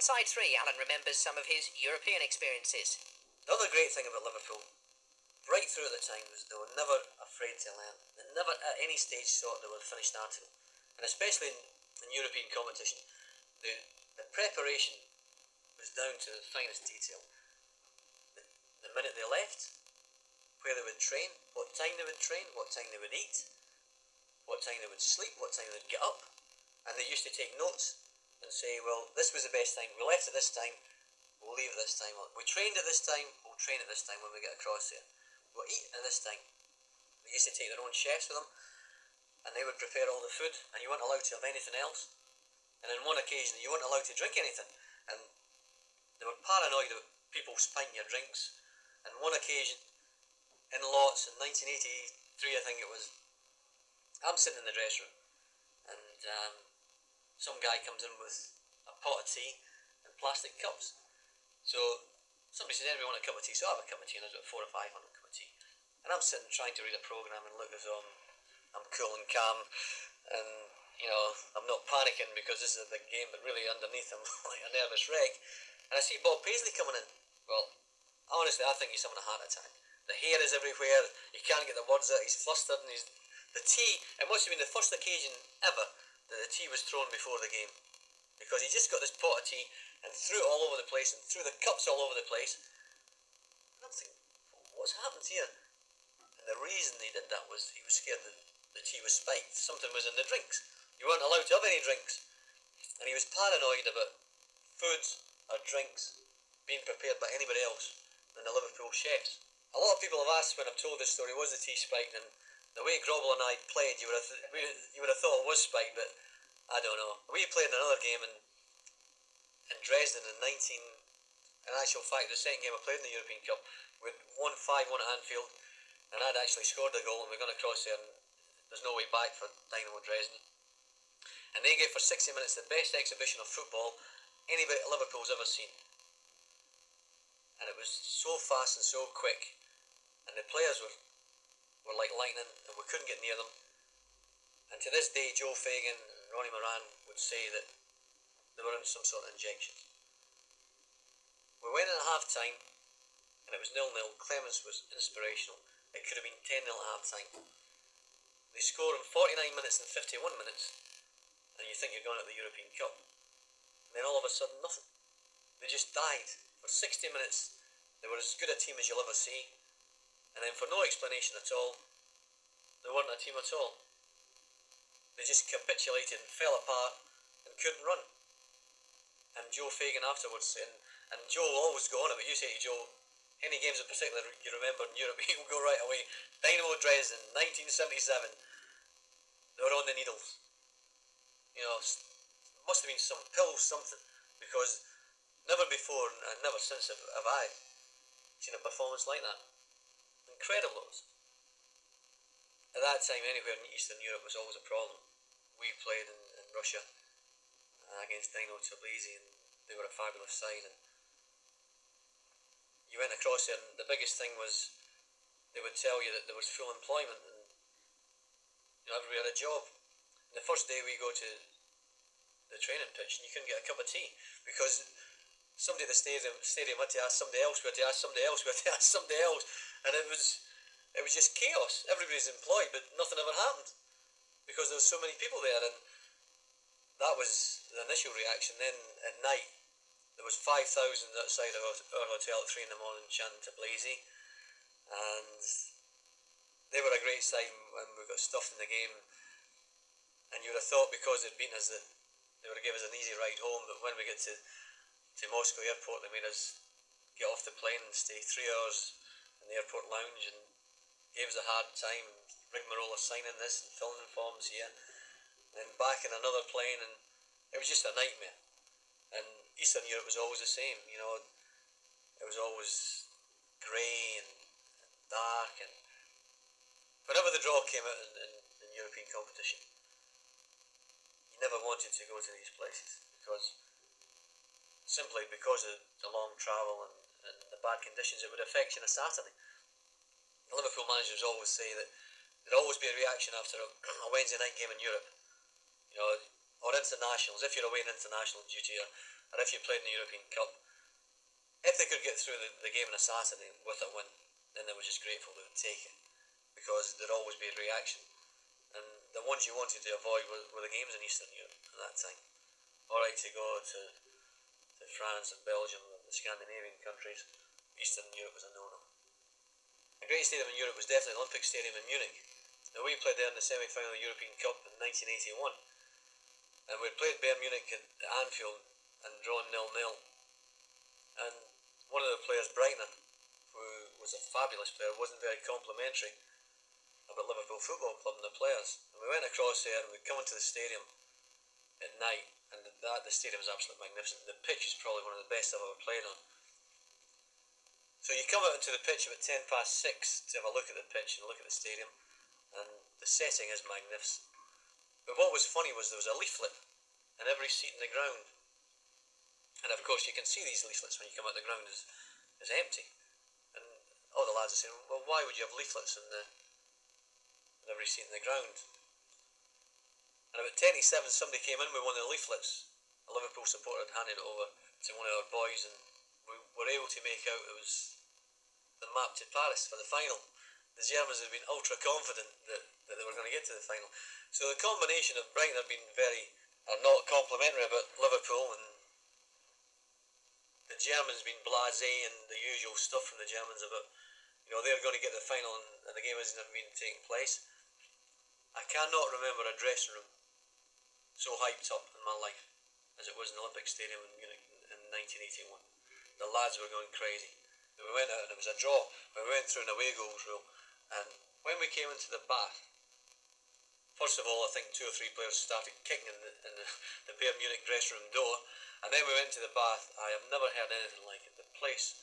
side 3, Alan remembers some of his European experiences. The other great thing about Liverpool, right through at the time, was they were never afraid to learn. They never at any stage thought they were a finished article. And especially in European competition, the preparation was down to the finest detail. The minute they left, where they would train, what time they would train, what time they would eat, what time they would sleep, what time they would get up. And they used to take notes and say, well, this was the best time. We left at this time, we'll leave at this time. We trained at this time, we'll train at this time when we get across there. We'll eat at this time. They used to take their own chefs with them, and they would prepare all the food, and you weren't allowed to have anything else. And on one occasion, you weren't allowed to drink anything. And they were paranoid about people spiking your drinks. And one occasion, in Lots, in 1983, I think it was, I'm sitting in the dressing room, and some guy comes in with a pot of tea and plastic cups. So somebody said, anybody want a cup of tea? So I have a cup of tea, and there's about 400 or 500 cup of tea. And I'm sitting trying to read a programme and look as though I'm cool and calm, and I'm not panicking because this is a big game, but really underneath I'm like a nervous wreck. And I see Bob Paisley coming in. Well, honestly, I think he's having a heart attack. The hair is everywhere, he can't get the words out, he's flustered, and the tea, it must have been the first occasion ever that the tea was thrown before the game, because he just got this pot of tea and threw it all over the place and threw the cups all over the place. And I'm thinking, what's happened here? And the reason he did that was he was scared that the tea was spiked. Something was in the drinks. You weren't allowed to have any drinks, and he was paranoid about food or drinks being prepared by anybody else than the Liverpool chefs. A lot of people have asked when I've told this story, was the tea spiked? And the way Grobel and I played, you would have thought it was spiked, but I don't know. We played another game in Dresden in actual fact, the second game I played in the European Cup, we'd won 5-1 at Anfield, and I'd actually scored a goal, and we're going to cross there, and there's no way back for Dynamo Dresden. And they gave for 60 minutes the best exhibition of football anybody at Liverpool's ever seen. And it was so fast and so quick, and the players were like lightning, and we couldn't get near them. And to this day, Joe Fagan and Ronnie Moran would say that they were in some sort of injection. We went in at half time, and it was 0-0. Clemens was inspirational. It could have been 10-0 at half time. They score in 49 minutes and 51 minutes, and you think you're going at the European Cup. And then all of a sudden, nothing. They just died. For 60 minutes, they were as good a team as you'll ever see. And then for no explanation at all, they weren't a team at all. They just capitulated and fell apart and couldn't run. And Joe Fagan afterwards, and Joe will always go on about, you say to Joe, any games in particular you remember in Europe, he will go right away. Dynamo Dresden, 1977. They were on the needles. Must have been some pills, something, because never before and never since have I seen a performance like that. Incredible it was. At that time, anywhere in Eastern Europe was always a problem. We played in Russia against Dynamo Tbilisi, and they were a fabulous side. And you went across there, and the biggest thing was they would tell you that there was full employment, and everybody had a job. And the first day we go to the training pitch, and you couldn't get a cup of tea because somebody at the stadium had to ask somebody else, we had to ask somebody else, we had to ask somebody else, and it was just chaos. Everybody's employed, but nothing ever happened because there was so many people there. And that was the initial reaction. Then at night there was 5,000 outside our hotel at 3 a.m. chanting Tbilisi, and they were a great side when we got stuffed in the game. And you would have thought because they'd beaten us that they would have given us an easy ride home, but when we get to Moscow airport, they made us get off the plane and stay 3 hours in the airport lounge, and gave us a hard time. Rigmarole signing this and filling forms here, and then back in another plane, and it was just a nightmare. And Eastern Europe was always the same, it was always grey and dark, and whenever the draw came out in European competition, you never wanted to go to these places simply because of the long travel and the bad conditions it would affect you on a Saturday. The Liverpool managers always say that there'd always be a reaction after a Wednesday night game in Europe, or internationals. If you're away in international due to or if you played in the European Cup, if they could get through the game on a Saturday with a win, then they were just grateful they would take it, because there'd always be a reaction. And the ones you wanted to avoid were the games in Eastern Europe at that time. Alright to go to France and Belgium and the Scandinavian countries, Eastern Europe was a no-no. A great stadium in Europe was definitely the Olympic Stadium in Munich. Now, we played there in the semi-final of the European Cup in 1981, and we'd played Bayern Munich at Anfield and drawn 0-0. And one of the players, Breitner, who was a fabulous player, wasn't very complimentary about Liverpool Football Club and the players. And we went across there and we come into the stadium at night, and the stadium was absolutely magnificent. The pitch is probably one of the best I've ever played on. So you come out into the pitch about 6:10 to have a look at the pitch and look at the stadium, and the setting is magnificent. But what was funny was there was a leaflet in every seat in the ground. And of course you can see these leaflets when you come out the ground is empty. And all the lads are saying, well, why would you have leaflets in every seat in the ground? And about 10:07 somebody came in with one of the leaflets. A Liverpool supporter had handed it over to one of our boys, and we were able to make out it was the map to Paris for the final. The Germans had been ultra confident that they were going to get to the final. So the combination of Brighton had been not complimentary about Liverpool, and the Germans being blasé and the usual stuff from the Germans about, they're going to get the final and the game isn't even taking place. I cannot remember a dressing room so hyped up in my life as it was in the Olympic Stadium in Munich in 1981. The lads were going crazy. We went out and it was a draw. We went through an away goals rule, and when we came into the bath, first of all I think 2 or 3 players started kicking in the Bayern Munich dressing room door, and then we went to the bath. I have never heard anything like it. The place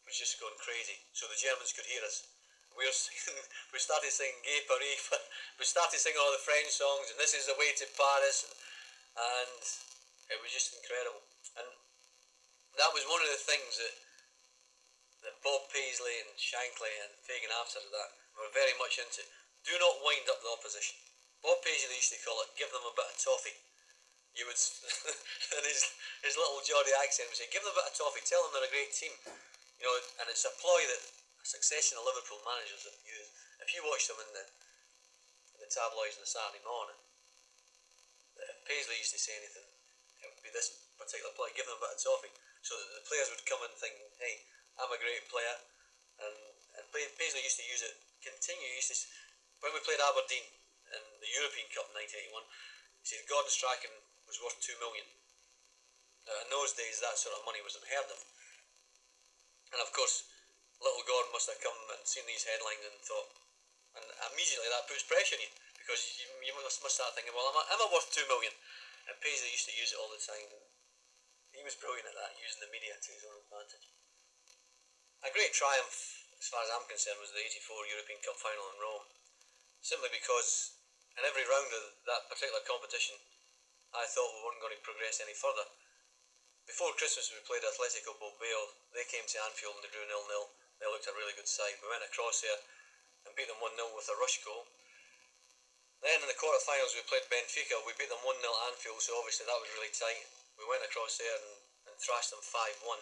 was just going crazy, so the Germans could hear us. We started singing Gay Paris, we started singing all the French songs, and this is the way to Paris, and it was just incredible. And that was one of the things that Bob Paisley and Shankly and Fagan after that were very much into. Do not wind up the opposition. Bob Paisley used to call it, give them a bit of toffee. You would, in his little Geordie accent, would say, give them a bit of toffee, tell them they're a great team. And it's a ploy that a succession of Liverpool managers have used. If you watch them in the tabloids on the Saturday morning, if Paisley used to say anything, it would be this particular ploy, give them a bit of toffee, so that the players would come in thinking, hey, I'm a great player. And Paisley used to use it, when we played Aberdeen in the European Cup in 1981, he said Gordon Strachan was worth 2 million. Now, in those days, that sort of money was unheard of. And of course, little Gordon must have come and seen these headlines and thought, and immediately that puts pressure on you, because you must start thinking, well, am I worth 2 million? And Paisley used to use it all the time. He was brilliant at that, using the media to his own advantage. A great triumph, as far as I'm concerned, was the '84 European Cup final in Rome, simply because in every round of that particular competition, I thought we weren't going to progress any further. Before Christmas, we played Atletico Bilbao. They came to Anfield and they drew 0-0. They looked a really good side. We went across there and beat them 1-0 with a rush goal. Then in the quarterfinals, we played Benfica. We beat them 1-0 at Anfield, so obviously that was really tight. We went across there and thrashed them 5-1.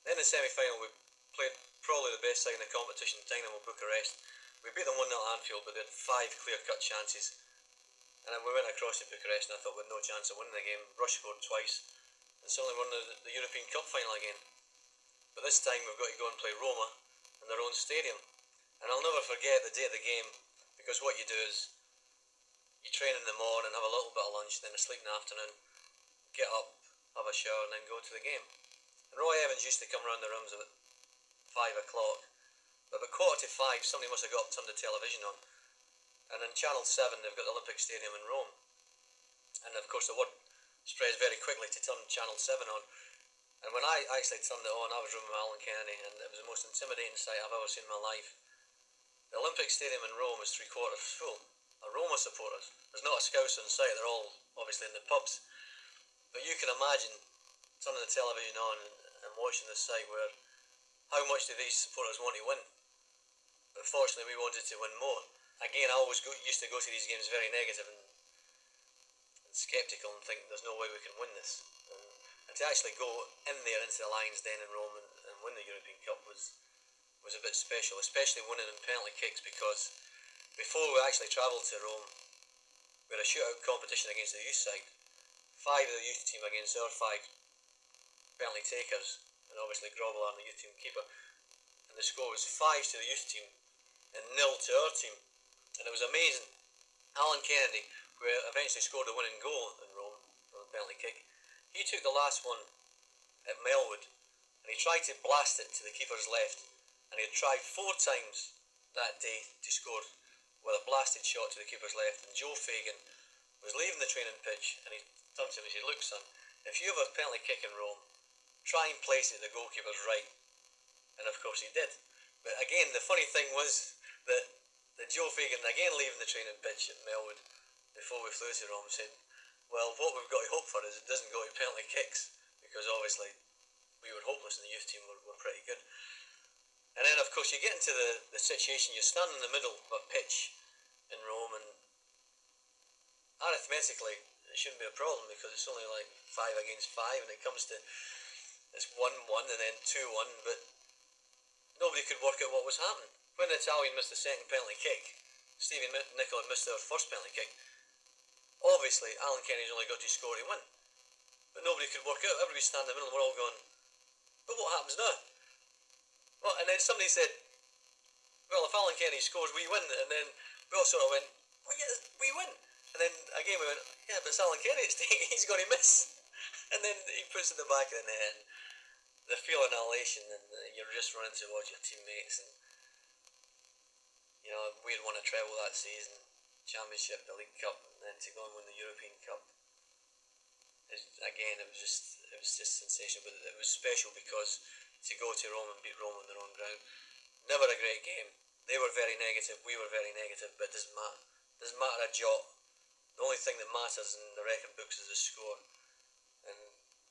Then in the semi-final, we played probably the best side in the competition, Dynamo Bucharest. We beat them 1-0 at Anfield, but they had 5 clear-cut chances. And then we went across to Bucharest and I thought we had no chance of winning the game. Rush scored twice, and suddenly we're in the European Cup final again. But this time we've got to go and play Roma in their own stadium. And I'll never forget the day of the game, because what you do is you train in the morning, have a little bit of lunch, then sleep in the afternoon, get up, have a shower, and then go to the game. And Roy Evans used to come around the rooms about 5 o'clock. But about 4:45, somebody must have got up, turned the television on. And in Channel 7, they've got the Olympic Stadium in Rome. And of course, the word spreads very quickly to turn Channel 7 on. And when I actually turned it on, I was rooming with Alan Kennedy, and it was the most intimidating sight I've ever seen in my life. The Olympic Stadium in Rome is 3/4 full of Roma supporters. There's not a Scouse on site, they're all obviously in the pubs. But you can imagine turning the television on and watching this sight where, how much do these supporters want to win? But fortunately, we wanted to win more. Again, I always used to go to these games very negative and sceptical and think there's no way we can win this. And And to actually go in there into the Lions' Den in Rome and win the European Cup was a bit special, especially winning in penalty kicks, because before we actually travelled to Rome, we had a shootout competition against the youth side. 5 of the youth team against our 5 penalty takers, and obviously Grobbelaar, the youth team keeper. And the score was 5 to the youth team and 0 to our team. And it was amazing. Alan Kennedy, who eventually scored the winning goal in Rome from the penalty kick, he took the last one at Melwood and he tried to blast it to the keeper's left. And he had tried 4 times that day to score with a blasted shot to the keeper's left. And Joe Fagan was leaving the training pitch and he turned to him and said, "Look, son, if you have a penalty kick in Rome, try and place it at the goalkeeper's right." And of course he did. But again, the funny thing was that Joe Fagan, again leaving the training pitch at Melwood before we flew to Rome, said, "Well, what we've got to hope for is it doesn't go to penalty kicks, because obviously we were hopeless and the youth team were pretty good." And then of course you get into the situation, you stand in the middle of a pitch in Rome, and arithmetically it shouldn't be a problem because it's only like 5 against 5, and it comes to it's 1-1 and then 2-1, but nobody could work out what was happening. When the Italian missed the second penalty kick, Stevie Nicola missed our first penalty kick. Obviously Alan Kennedy's only got to score to win, but nobody could work out. Everybody stand in the middle and we're all going, "But what happens now?" Well, and then somebody said, "Well, if Alan Kennedy scores, we win." And then we all sort of went, "Well, yeah, we win." And then again we went, "Yeah, but it's Alan Kennedy at stake. He's got to miss." And then he puts it in the back of the net, and the feeling of elation, and you're just running towards your teammates. And you know, we'd won a treble that season, Championship, the League Cup, and then to go and win the European Cup. Again, it was just sensational, but it was special because to go to Rome and beat Rome on their own ground. Never a great game. They were very negative, we were very negative, but it doesn't matter. It doesn't matter a jot. The only thing that matters in the record books is the score. And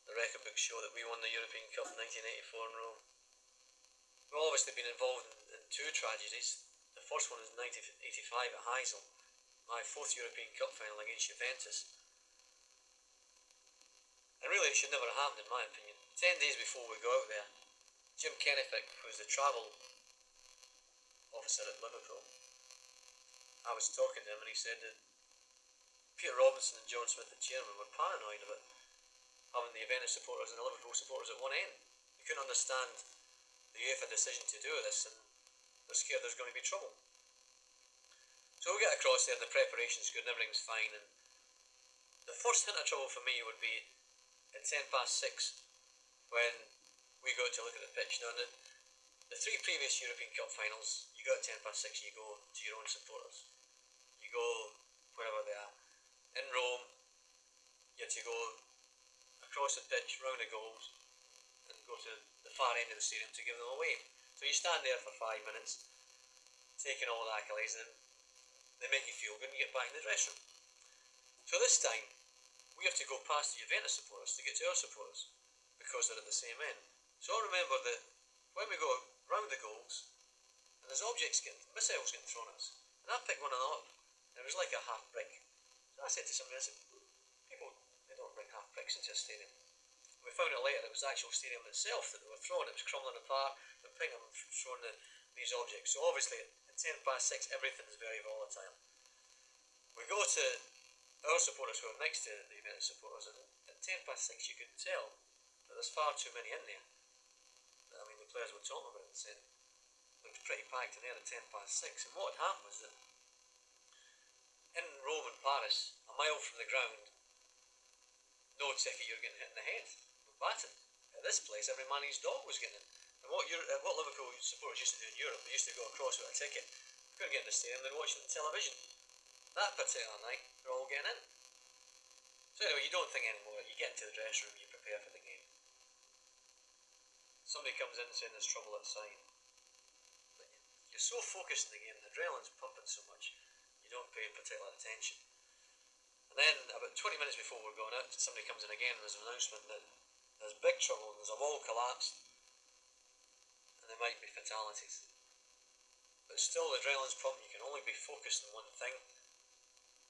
the record books show that we won the European Cup in 1984 in Rome. We've obviously been involved in 2 tragedies. The first one was 1985 at Heysel, my 4th European Cup final against Juventus. And really it should never have happened in my opinion. 10 days before we go out there, Jim Kennefick, who was the travel officer at Liverpool, I was talking to him and he said that Peter Robinson and John Smith, the chairman, were paranoid about having the Juventus supporters and the Liverpool supporters at one end. They couldn't understand the UEFA decision to do this, and they're scared there's going to be trouble. So we get across there and the preparation's good and everything's fine, and the first hint of trouble for me would be at 6:10 when we go to look at the pitch. Now, the 3 previous European Cup finals, you go at 6:10, you go to your own supporters. You go wherever they are. In Rome, you have to go across the pitch, round the goals, and go to the far end of the stadium to give them away. So you stand there for 5 minutes, taking all the accolades, and they make you feel good and you get back in the dressing room. So this time, we have to go past the Juventus supporters to get to our supporters, because they're at the same end. So I remember that when we go round the goals, and there's missiles getting thrown at us, and I picked one of them up, and it was like a half brick. So I said to somebody, I said, "People, they don't bring half bricks into a stadium." We found out later it was the actual stadium itself that they were throwing. It was crumbling apart, they were picking them and throwing these objects. So obviously at 6:10 everything is very volatile. We go to our supporters who are next to the Juventus supporters, and at 6:10 you could tell that there's far too many in there. I mean, the players were talking about it and said it looked pretty packed in there at 6:10. And what had happened was that in Rome and Paris, a mile from the ground, no ticket, you're getting hit in the head with baton. At this place, every man and his dog was getting it. And what Liverpool supporters used to do in Europe, they used to go across with a ticket, couldn't get in the stadium, they'd watch it on television. That particular night, they're all getting in. So anyway, you don't think anymore. You get into the dressing room, you prepare for the game. Somebody comes in saying there's trouble outside. But you're so focused in the game, the adrenaline's pumping so much, you don't pay particular attention. And then about 20 minutes before we're going out, somebody comes in again and there's an announcement that there's big trouble and there's a wall collapsed and there might be fatalities. But still the adrenaline's pumping, you can only be focused on one thing.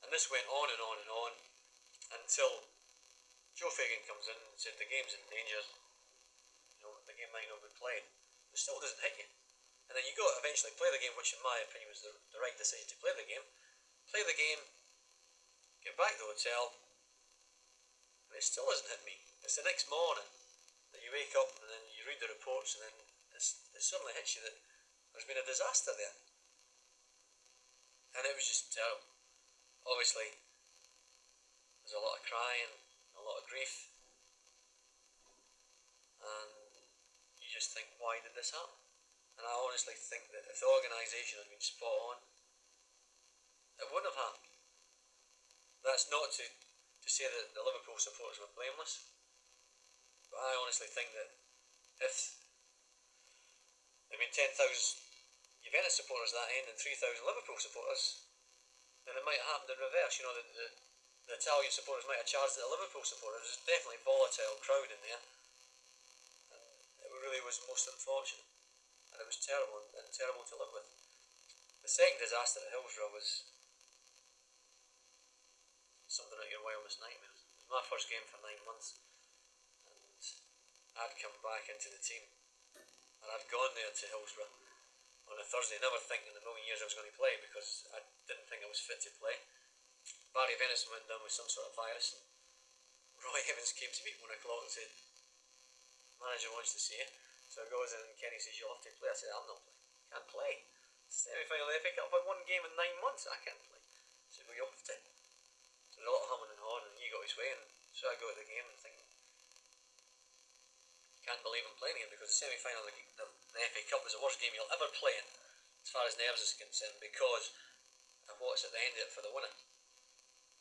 And this went on and on and on until Joe Fagan comes in and said the game's in danger. The game might not be played. It still doesn't hit you. And then you go to eventually play the game, which in my opinion was the right decision to play the game. Play the game, get back to the hotel, and it still hasn't hit me. It's the next morning that you wake up and then you read the reports, and then it suddenly hits you that there's been a disaster there. And it was just terrible. Obviously, there's a lot of crying, a lot of grief, and you just think, why did this happen? And I honestly think that if the organisation had been spot on, it wouldn't have happened. That's not to say that the Liverpool supporters were blameless, but I honestly think that if there had been 10,000 Juventus supporters at that end and 3,000 Liverpool supporters, then it might have happened in reverse. The Italian supporters might have charged at the Liverpool supporters. There's definitely a volatile crowd in there, and it really was most unfortunate, and it was terrible and terrible to live with. The second disaster at Hillsborough was something out of your wildest nightmares. It was my first game for 9 months, and I'd come back into the team, and I'd gone there to Hillsborough on a Thursday, never thinking in a million years I was going to play, because I didn't think I was fit to play. Barry Venison went down with some sort of virus, and Roy Evans came to me at 1 o'clock and said, manager wants to see you. So I goes in and Kenny says, you'll have to play. I said, I'm not playing. Can't play. Semi-final of the FA Cup, I've won one game in 9 months. I can't play. I said, well, you'll have to. So there's a lot of humming and hawing, and he got his way, and so I go to the game and think, can't believe I'm playing here, because the semi-final of the FA Cup is the worst game you'll ever play in, as far as nerves is concerned, because of what's at the end of it for the winner,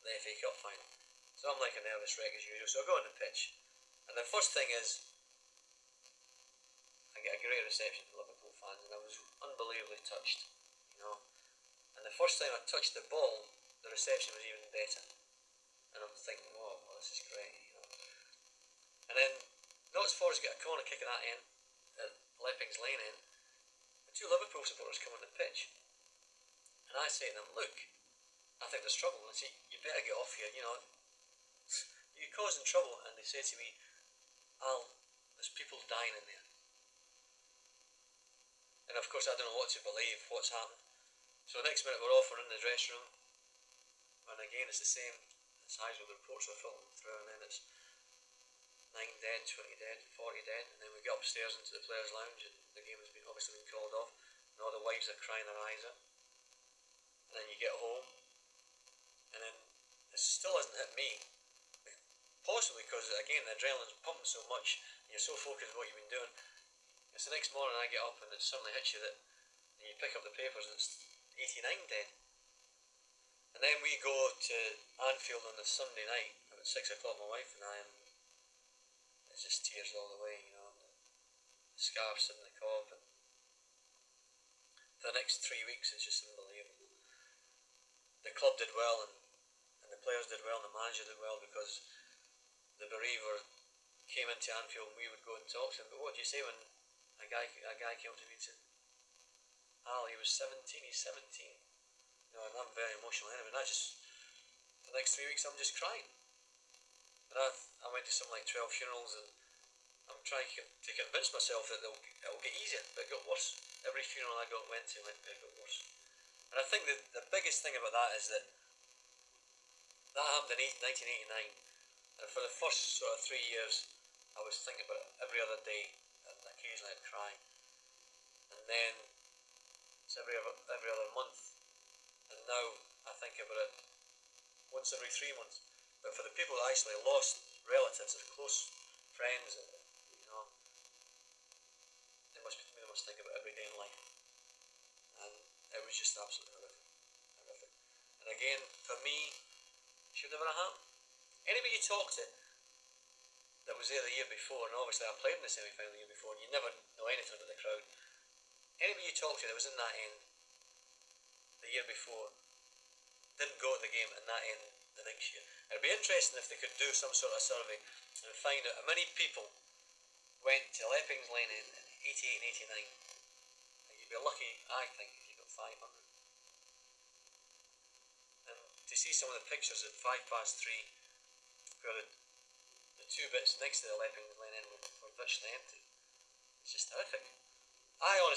the FA Cup final. So I'm like a nervous wreck as usual. So I go on the pitch, and the first thing is, I get a great reception from Liverpool fans, and I was unbelievably touched, And the first time I touched the ball, the reception was even better, and I'm thinking, oh, well, this is great, And then Notts Forest get a corner kick at that end, at Lepping's Lane end. The two Liverpool supporters come on the pitch, and I say to them, look, I think there's trouble. And I say, you better get off here, you're causing trouble. And they say to me, Al, there's people dying in there. And of course I don't know what to believe, what's happened. So the next minute we're off, we're in the dressing room, and again it's the same size with the reports we're filtering through, and then it's 9 dead, 20 dead, 40 dead, and then we get upstairs into the players' lounge, and the game has obviously been called off, and all the wives are crying their eyes out. And then you get home, and then it still hasn't hit me, possibly because again the adrenaline's pumping so much, and you're so focused on what you've been doing. It's the next morning I get up and it suddenly hits you that, and you pick up the papers and it's 89 dead. And then we go to Anfield on the Sunday night about 6 o'clock, my wife and I, and it's just tears all the way, the scarves in the cob, and for the next 3 weeks it's just unbelievable. The club did well, and the players did well, and the manager did well, because the bereaver came into Anfield and we would go and talk to him. But what do you say when a guy came up to me and said, Al, he was 17, he's 17. And I'm very emotional anyway, and for the next 3 weeks I'm just crying. And I went to something like 12 funerals, and I'm trying to convince myself that it'll get easier, but it got worse. Every funeral I went to, it got worse. And I think that the biggest thing about that is that happened in 1989, and for the first sort of 3 years I was thinking about it every other day, and occasionally I'd cry. And then it's every other month, and now I think about it once every 3 months. But for the people that actually lost relatives or close friends, they must think about every day in life. And it was just absolutely horrific. And again, for me, it should never have happened. Anybody you talk to that was there the year before, and obviously I played in the semi-final the year before, and you never know anything about the crowd. Anybody you talk to that was in that end the year before didn't go to the game in that end the next year. It'd be interesting if they could do some sort of survey and find out how many people went to Lepping's Lane in 88 and 89. And you'd be lucky, I think, if you got 500. And to see some of the pictures at 3:05, where the two bits next to the left wing and Len End were virtually empty. It's just horrific. I honestly